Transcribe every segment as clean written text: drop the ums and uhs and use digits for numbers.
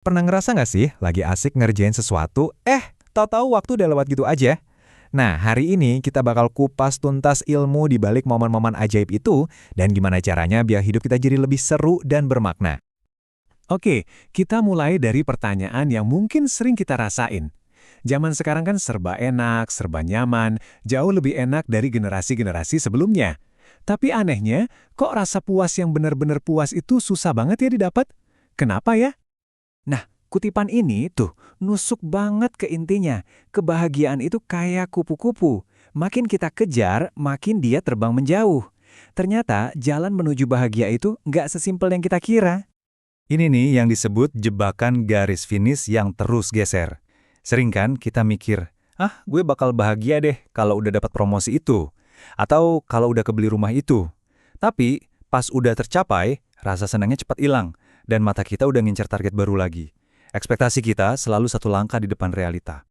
Pernah ngerasa nggak sih lagi asik ngerjain sesuatu, tahu-tahu waktu udah lewat gitu aja? Nah, hari ini kita bakal kupas tuntas ilmu di balik momen-momen ajaib itu dan gimana caranya biar hidup kita jadi lebih seru dan bermakna. Oke, kita mulai dari pertanyaan yang mungkin sering kita rasain. Zaman sekarang kan serba enak, serba nyaman, jauh lebih enak dari generasi-generasi sebelumnya. Tapi anehnya, kok rasa puas yang benar-benar puas itu susah banget ya didapat? Kenapa ya? Nah, kutipan ini tuh nusuk banget ke intinya. Kebahagiaan itu kayak kupu-kupu. Makin kita kejar, makin dia terbang menjauh. Ternyata jalan menuju bahagia itu nggak sesimpel yang kita kira. Ini nih yang disebut jebakan garis finish yang terus geser. Sering kan kita mikir, gue bakal bahagia deh kalau udah dapat promosi itu. Atau kalau udah kebeli rumah itu. Tapi pas udah tercapai, rasa senangnya cepat hilang. Dan mata kita udah ngincer target baru lagi. Ekspektasi kita selalu satu langkah di depan realita.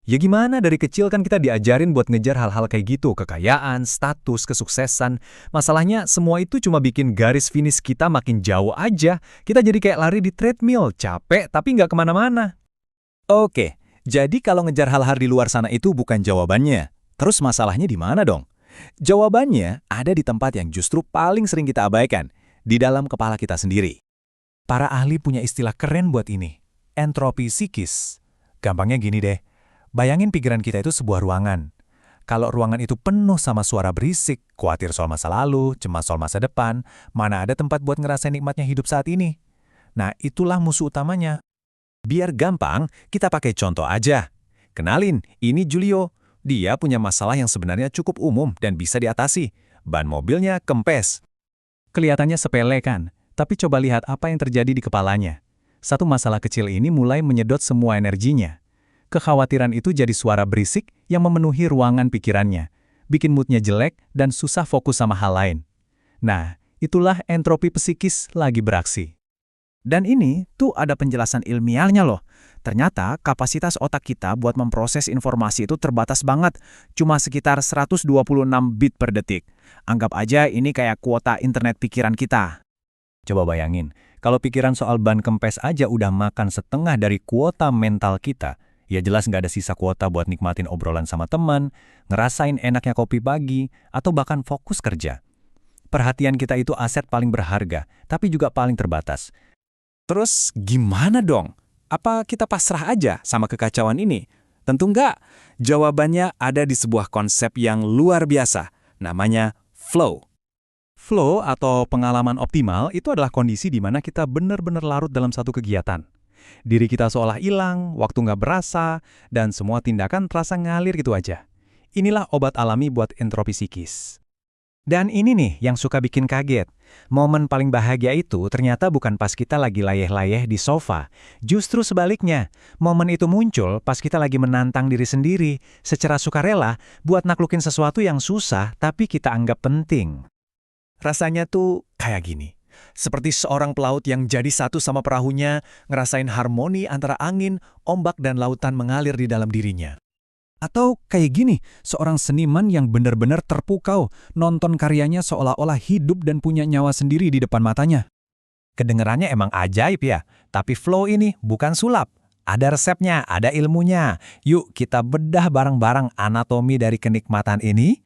Ya gimana dari kecil kan kita diajarin buat ngejar hal-hal kayak gitu. Kekayaan, status, kesuksesan. Masalahnya semua itu cuma bikin garis finish kita makin jauh aja. Kita jadi kayak lari di treadmill, capek tapi nggak kemana-mana. Oke, jadi kalau ngejar hal-hal di luar sana itu bukan jawabannya. Terus masalahnya di mana dong? Jawabannya ada di tempat yang justru paling sering kita abaikan, di dalam kepala kita sendiri. Para ahli punya istilah keren buat ini. Entropi psikis. Gampangnya gini deh. Bayangin pikiran kita itu sebuah ruangan. Kalau ruangan itu penuh sama suara berisik, khawatir soal masa lalu, cemas soal masa depan, mana ada tempat buat ngerasain nikmatnya hidup saat ini? Nah, itulah musuh utamanya. Biar gampang, kita pakai contoh aja. Kenalin, ini Julio. Dia punya masalah yang sebenarnya cukup umum dan bisa diatasi. Ban mobilnya kempes. Kelihatannya sepele kan? Tapi coba lihat apa yang terjadi di kepalanya. Satu masalah kecil ini mulai menyedot semua energinya. Kekhawatiran itu jadi suara berisik yang memenuhi ruangan pikirannya, bikin moodnya jelek dan susah fokus sama hal lain. Nah, itulah entropi psikis lagi beraksi. Dan ini tuh ada penjelasan ilmiahnya loh. Ternyata kapasitas otak kita buat memproses informasi itu terbatas banget, cuma sekitar 126 bit per detik. Anggap aja ini kayak kuota internet pikiran kita. Coba bayangin, kalau pikiran soal ban kempes aja udah makan setengah dari kuota mental kita, ya jelas nggak ada sisa kuota buat nikmatin obrolan sama teman, ngerasain enaknya kopi pagi, atau bahkan fokus kerja. Perhatian kita itu aset paling berharga, tapi juga paling terbatas. Terus gimana dong? Apa kita pasrah aja sama kekacauan ini? Tentu enggak. Jawabannya ada di sebuah konsep yang luar biasa. Namanya flow. Flow atau pengalaman optimal itu adalah kondisi di mana kita benar-benar larut dalam satu kegiatan. Diri kita seolah hilang, waktu nggak berasa, dan semua tindakan terasa ngalir gitu aja. Inilah obat alami buat entropi psikis. Dan ini nih yang suka bikin kaget. Momen paling bahagia itu ternyata bukan pas kita lagi layeh-layeh di sofa. Justru sebaliknya, momen itu muncul pas kita lagi menantang diri sendiri, secara sukarela buat naklukin sesuatu yang susah tapi kita anggap penting. Rasanya tuh kayak gini. Seperti seorang pelaut yang jadi satu sama perahunya, ngerasain harmoni antara angin, ombak, dan lautan mengalir di dalam dirinya. Atau kayak gini, seorang seniman yang benar-benar terpukau, nonton karyanya seolah-olah hidup dan punya nyawa sendiri di depan matanya. Kedengerannya emang ajaib ya, tapi flow ini bukan sulap. Ada resepnya, ada ilmunya. Yuk kita bedah bareng-bareng anatomi dari kenikmatan ini.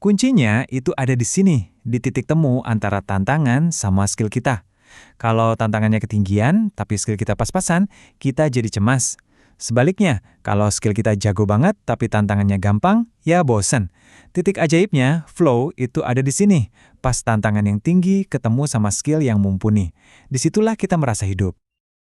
Kuncinya itu ada di sini, di titik temu antara tantangan sama skill kita. Kalau tantangannya ketinggian, tapi skill kita pas-pasan, kita jadi cemas. Sebaliknya, kalau skill kita jago banget tapi tantangannya gampang, ya bosen. Titik ajaibnya, flow itu ada di sini. Pas tantangan yang tinggi ketemu sama skill yang mumpuni. Disitulah kita merasa hidup.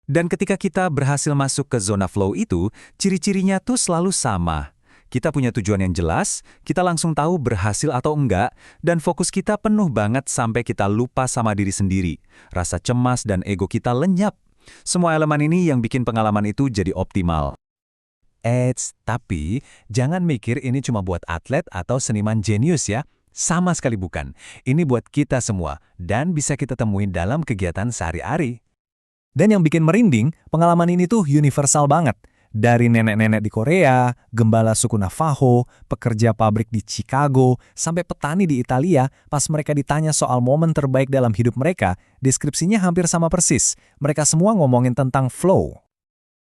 Dan ketika kita berhasil masuk ke zona flow itu, ciri-cirinya tuh selalu sama. Kita punya tujuan yang jelas, kita langsung tahu berhasil atau enggak, dan fokus kita penuh banget sampai kita lupa sama diri sendiri. Rasa cemas dan ego kita lenyap. Semua elemen ini yang bikin pengalaman itu jadi optimal. Tapi jangan mikir ini cuma buat atlet atau seniman jenius ya. Sama sekali bukan. Ini buat kita semua dan bisa kita temuin dalam kegiatan sehari-hari. Dan yang bikin merinding, pengalaman ini tuh universal banget. Dari nenek-nenek di Korea, gembala suku Navajo, pekerja pabrik di Chicago, sampai petani di Italia, pas mereka ditanya soal momen terbaik dalam hidup mereka, deskripsinya hampir sama persis. Mereka semua ngomongin tentang flow.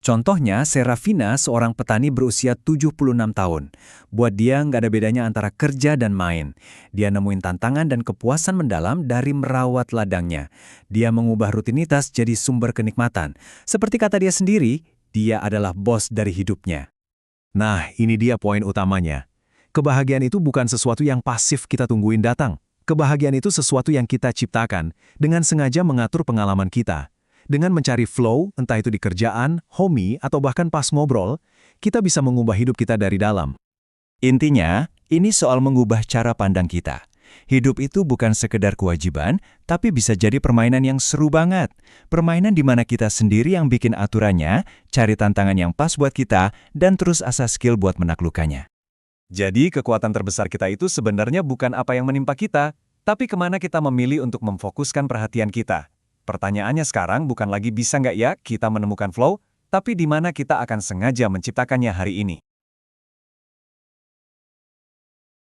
Contohnya, Serafina, seorang petani berusia 76 tahun. Buat dia nggak ada bedanya antara kerja dan main. Dia nemuin tantangan dan kepuasan mendalam dari merawat ladangnya. Dia mengubah rutinitas jadi sumber kenikmatan. Seperti kata dia sendiri, dia adalah bos dari hidupnya. Nah, ini dia poin utamanya. Kebahagiaan itu bukan sesuatu yang pasif kita tungguin datang. Kebahagiaan itu sesuatu yang kita ciptakan dengan sengaja mengatur pengalaman kita. Dengan mencari flow, entah itu di kerjaan, hobi, atau bahkan pas ngobrol, kita bisa mengubah hidup kita dari dalam. Intinya, ini soal mengubah cara pandang kita. Hidup itu bukan sekedar kewajiban, tapi bisa jadi permainan yang seru banget. Permainan di mana kita sendiri yang bikin aturannya, cari tantangan yang pas buat kita, dan terus asah skill buat menaklukkannya. Jadi kekuatan terbesar kita itu sebenarnya bukan apa yang menimpa kita, tapi kemana kita memilih untuk memfokuskan perhatian kita. Pertanyaannya sekarang bukan lagi bisa nggak ya kita menemukan flow, tapi di mana kita akan sengaja menciptakannya hari ini.